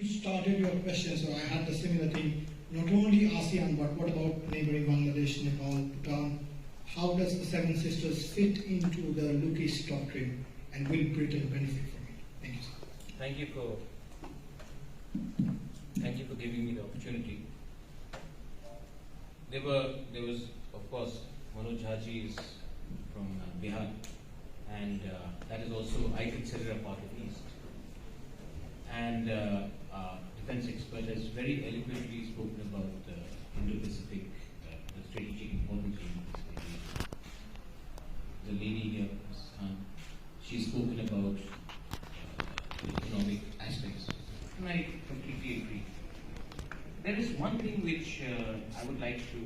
started your question, so I had the similar thing. Not only ASEAN, but what about neighboring Bangladesh, Nepal, Bhutan? How does the Seven Sisters fit into the Look-East doctrine, and will Britain benefit from it? Thank you, sir. Thank you for giving me the opportunity. There was, of course, Manoj Jhaji is from Bihar, and that is also, I consider, a part of East. And our defense expert has very eloquently spoken about the Indo-Pacific, the strategic importance of Indo-Pacific. The lady here, Ms. Khan, she's spoken about the economic aspects, and I completely agree. There is one thing which I would like to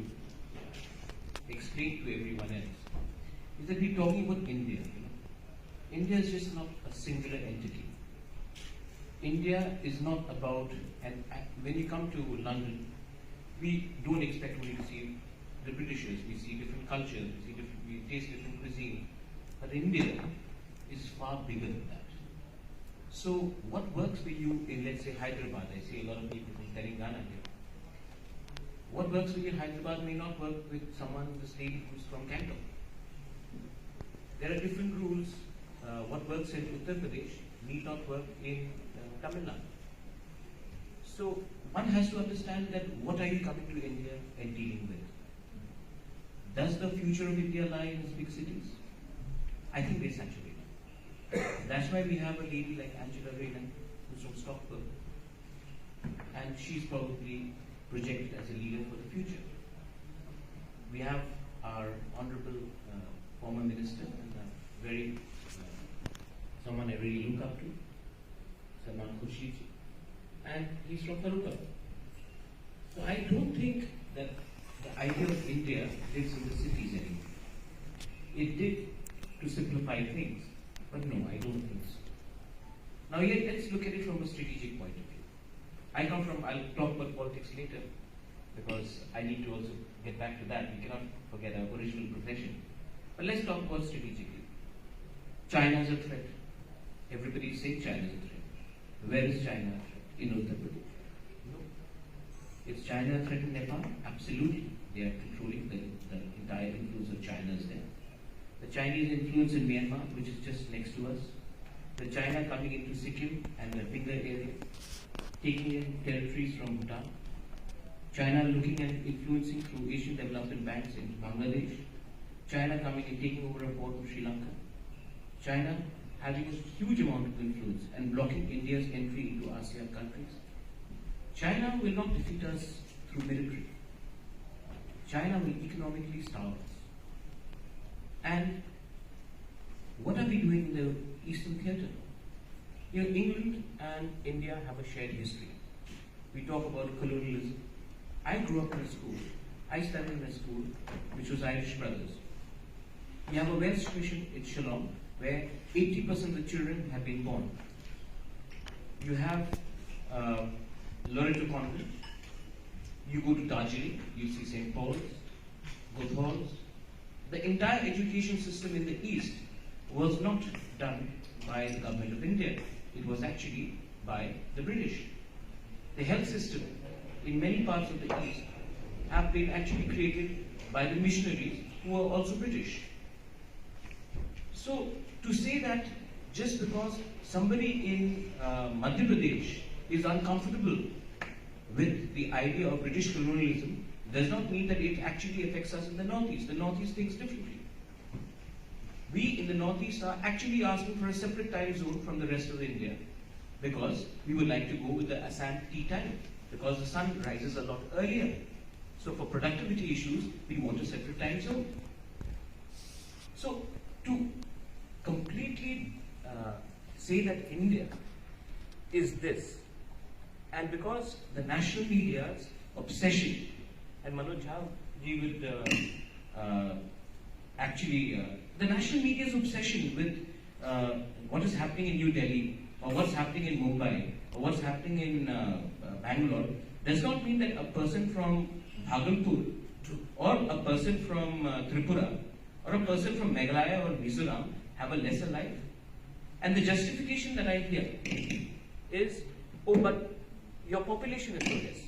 explain to everyone else, is that we're talking about India. India is just not a singular entity. India is not about, and when you come to London, we don't expect only to see the Britishers. We see different cultures, we taste different cuisine. But India is far bigger than that. So what works for you in, let's say, Hyderabad? I see a lot of people from Telangana here. What works for you in Hyderabad may not work with someone, this lady who's from Canton. There are different rules. What works in Uttar Pradesh need not work in Tamil Nadu. So one has to understand that what are you coming to India and dealing with? Does the future of India lie in its big cities? I think we're saturated. That's why we have a lady like Angela Rayner, who's from Stockholm, and she's probably projected as a leader for the future. We have our honorable former minister and very someone I really look up to, Salman Khurshid, and he's from Farooqa. So I don't think that the idea of India lives in the cities anymore. It did to simplify things, but no, I don't think so. Now yet, let's look at it from a strategic point of view. I'll talk about politics later, because I need to also get back to that. We cannot forget our original profession. But let's talk about strategically. China is a threat. Everybody is saying China is a threat. Where is China a threat? In Uttar Pradesh? No. Is China a threat in Nepal? Absolutely. They are controlling the entire influence of China is there. The Chinese influence in Myanmar, which is just next to us. The China coming into Sikkim and the Finger area, taking in territories from Bhutan. China looking at influencing through Asian development banks in Bangladesh. China coming and taking over a port of Sri Lanka. China having a huge amount of influence and blocking India's entry into ASEAN countries. China will not defeat us through military. China will economically starve us. And what are we doing in the Eastern Theatre? You know, England and India have a shared history. We talk about colonialism. I grew up in a school. I studied in a school which was Irish Brothers. We have a Welsh mission in Shillong where 80% of the children have been born. You have Loreto Convent. You go to Darjeeling, you see St. Paul's, Guildhalls. The entire education system in the East was not done by the government of India. It was actually by the British. The health system in many parts of the East have been actually created by the missionaries who are also British. So to say that just because somebody in Madhya Pradesh is uncomfortable with the idea of British colonialism does not mean that it actually affects us in the Northeast. The Northeast thinks differently. We in the Northeast are actually asking for a separate time zone from the rest of India because we would like to go with the Assam tea time because the sun rises a lot earlier. So for productivity issues, we want a separate time zone. So to completely say that India is this, and because the national media's obsession, and Manoj Jha would actually, the national media's obsession with what is happening in New Delhi, or what's happening in Mumbai, or what's happening in Bangalore, does not mean that a person from Bhagalpur, or a person from Tripura, or a person from Meghalaya or Mizoram have a lesser life. And the justification that I hear is, oh, but your population is so less.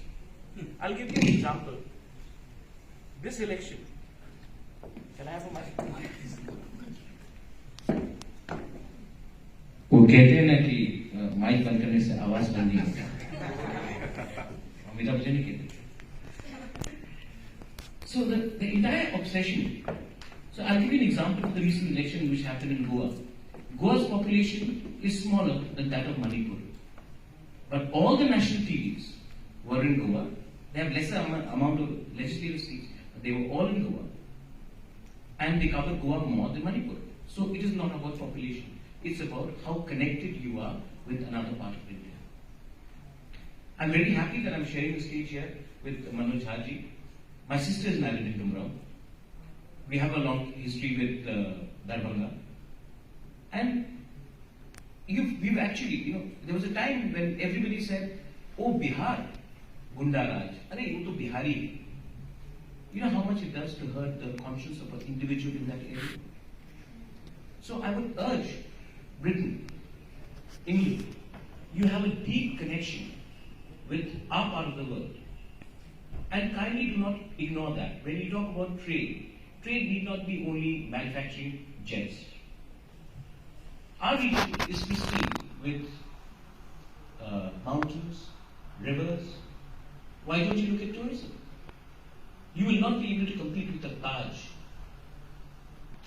I'll give you an example. This election, can I have a mic? वो कहते हैं ना कि mic बंद करने से आवाज बंद नहीं होती, अमिताभ बच्चन ने कहते. So the entire obsession. So I'll give you an example of the recent election which happened in Goa. Goa's population is smaller than that of Manipur, but all the national TVs were in Goa. They have lesser amount of legislative seats, but they were all in Goa, and they cover Goa more than Manipur. So it is not about population. It's about how connected you are with another part of India. I'm very happy that I'm sharing the stage here with Manoj Haji. My sister is married in Bikram. We have a long history with Darbhanga. And we've actually, there was a time when everybody said, oh, Bihar, Gunda Raj. Are you to Bihari? You know how much it does to hurt the conscience of an individual in that area? So I would urge Britain, England, you have a deep connection with our part of the world. And kindly do not ignore that. When you talk about trade need not be only manufacturing jets. Our region is pristine with mountains, rivers. Why don't you look at tourism? You will not be able to compete with a Taj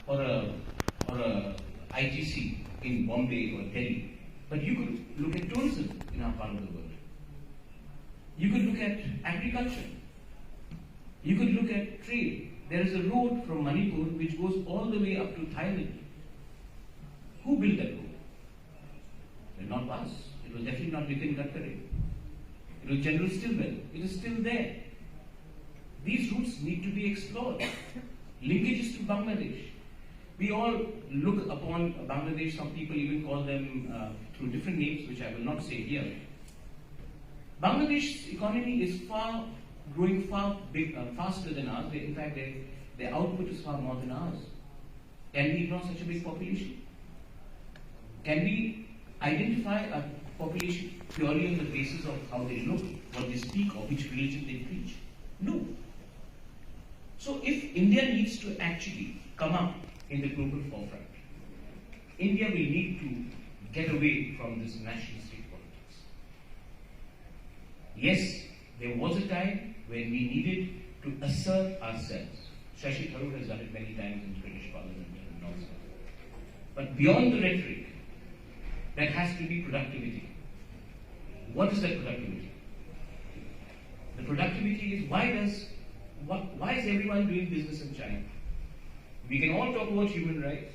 or a ITC in Bombay or Delhi, but you could look at tourism in our part of the world. You could look at agriculture. You could look at trade. There is a road from Manipur which goes all the way up to Thailand. Who built that road? Well, not us. It was definitely not Nitin Gadkari. It was General Stilwell. It is still there. These routes need to be explored. Linkages to Bangladesh. We all look upon Bangladesh, some people even call them through different names, which I will not say here. Bangladesh's economy is growing faster than ours. In fact, their output is far more than ours. Can we ignore such a big population? Can we identify a population purely on the basis of how they look, what they speak, or which religion they preach? No. So if India needs to actually come up in the global forefront, India will need to get away from this nationalistic politics. Yes, there was a time when we needed to assert ourselves. Shashi Tharoor has done it many times in the British Parliament and also. But beyond the rhetoric, there has to be productivity. What is that productivity? The productivity is why is everyone doing business in China? We can all talk about human rights.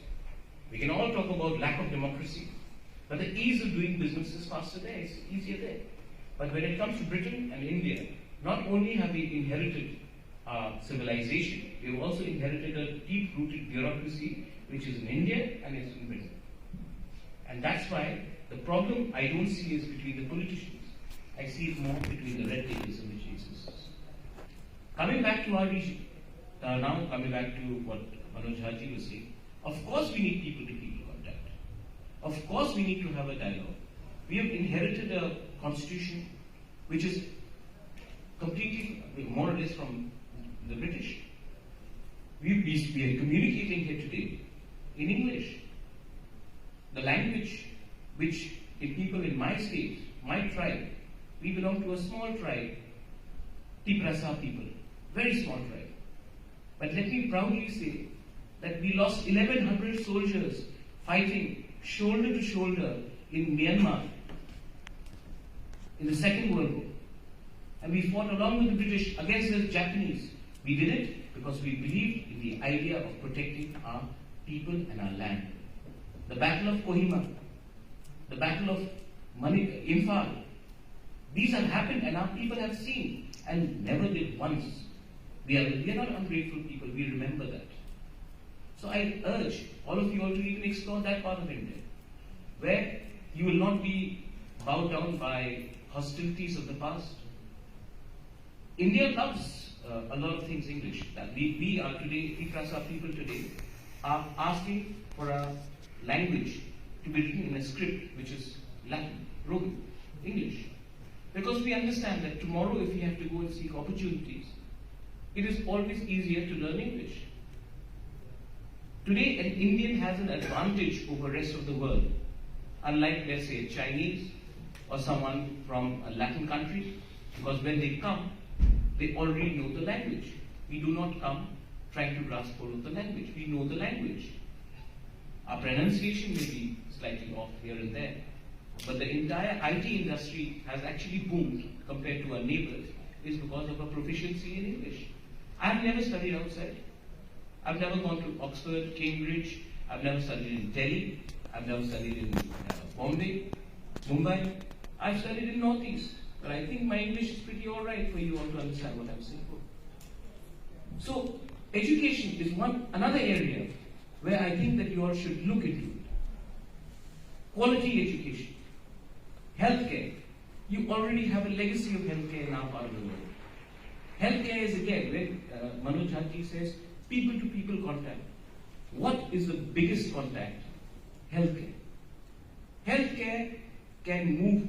We can all talk about lack of democracy. But the ease of doing business is faster there, it's easier there. But when it comes to Britain and India, not only have we inherited civilization, we have also inherited a deep-rooted bureaucracy which is in India and it's in Britain. And that's why the problem I don't see is between the politicians. I see it more between the red tapeism which exists. Coming back to our region, now coming back to what Manoj Haji was saying, of course we need people-to-people contact. Of course we need to have a dialogue. We have inherited a constitution which is completely, more or less from the British. We are communicating here today in English. The language which in people in my state, my tribe, we belong to a small tribe, Tiprasa people, very small tribe. But let me proudly say that we lost 1,100 soldiers fighting shoulder to shoulder in Myanmar in the Second World War. And we fought along with the British against the Japanese. We did it because we believed in the idea of protecting our people and our land. The Battle of Kohima, the Battle of Manikya, Imphal, these have happened and our people have seen and never did once. We are not ungrateful people, we remember that. So I urge all of you all to even explore that part of India, where you will not be bowed down by hostilities of the past. India loves a lot of things English. That we are today, Tiprasa people today, are asking for a language to be written in a script which is Latin, Roman, English. Because we understand that tomorrow if we have to go and seek opportunities, it is always easier to learn English. Today, an Indian has an advantage over the rest of the world, unlike, let's say, a Chinese or someone from a Latin country, because when they come, they already know the language. We do not come trying to grasp hold of the language. We know the language. Our pronunciation may be slightly off here and there, but the entire IT industry has actually boomed compared to our neighbors is because of our proficiency in English. I've never studied outside. I've never gone to Oxford, Cambridge. I've never studied in Delhi. I've never studied in Bombay, Mumbai. I've studied in Northeast. But I think my English is pretty alright for you all to understand what I'm saying. So, education is another area where I think that you all should look into it. Quality education. Healthcare. You already have a legacy of healthcare in our part of the world. Healthcare is again, when Manoj Jhanti says, people-to-people contact. What is the biggest contact? Healthcare. Healthcare can move,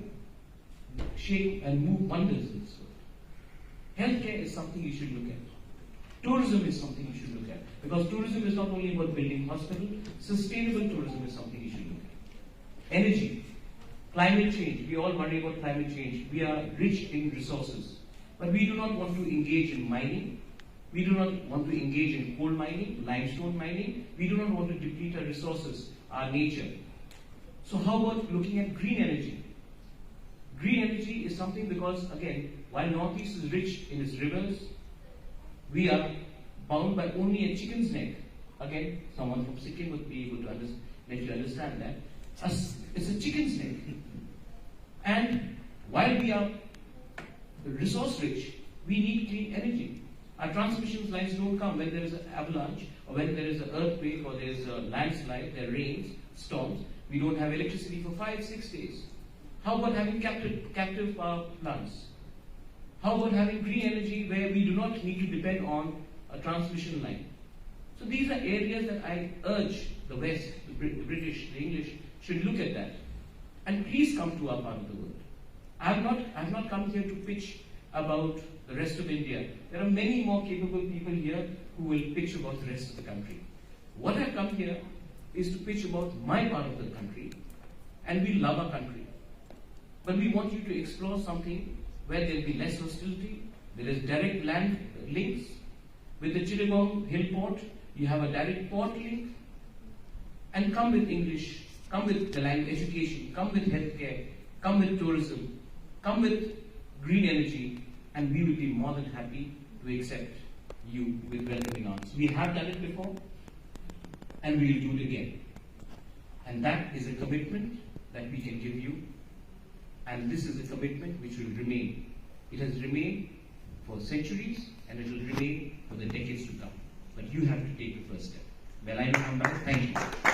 shape and move wonders in this world. Healthcare is something you should look at. Tourism is something you should look at. Because tourism is not only about building hospitals, sustainable tourism is something you should look at. Energy. Climate change. We all worry about climate change. We are rich in resources. But we do not want to engage in mining. We do not want to engage in coal mining, limestone mining. We do not want to deplete our resources, our nature. So how about looking at green energy? Green energy is something because, again, while Northeast is rich in its rivers, we are bound by only a chicken's neck. Again, someone from Sikkim would be able to let you understand that. It's a chicken's neck. And while we are resource rich, we need clean energy. Our transmission lines don't come when there is an avalanche, or when there is an earthquake, or there is a landslide, there rains, storms. We don't have electricity for 5-6 days. How about having captive power plants? How about having green energy where we do not need to depend on a transmission line? So these are areas that I urge the West, the British, the English, should look at that. And please come to our part of the world. I have not come here to pitch about the rest of India. There are many more capable people here who will pitch about the rest of the country. What I've come here is to pitch about my part of the country, and we love our country. But we want you to explore something where there will be less hostility, there is direct land links. With the Chittagong Hill Port, you have a direct port link, and come with English, come with the language education, come with healthcare, come with tourism, come with green energy, and we will be more than happy to accept you with welcoming arms. We have done it before, and we will do it again. And that is a commitment that we can give you, and this is a commitment which will remain. It has remained for centuries, and it will remain for the decades to come. But you have to take the first step. Well, I will come back. Thank you.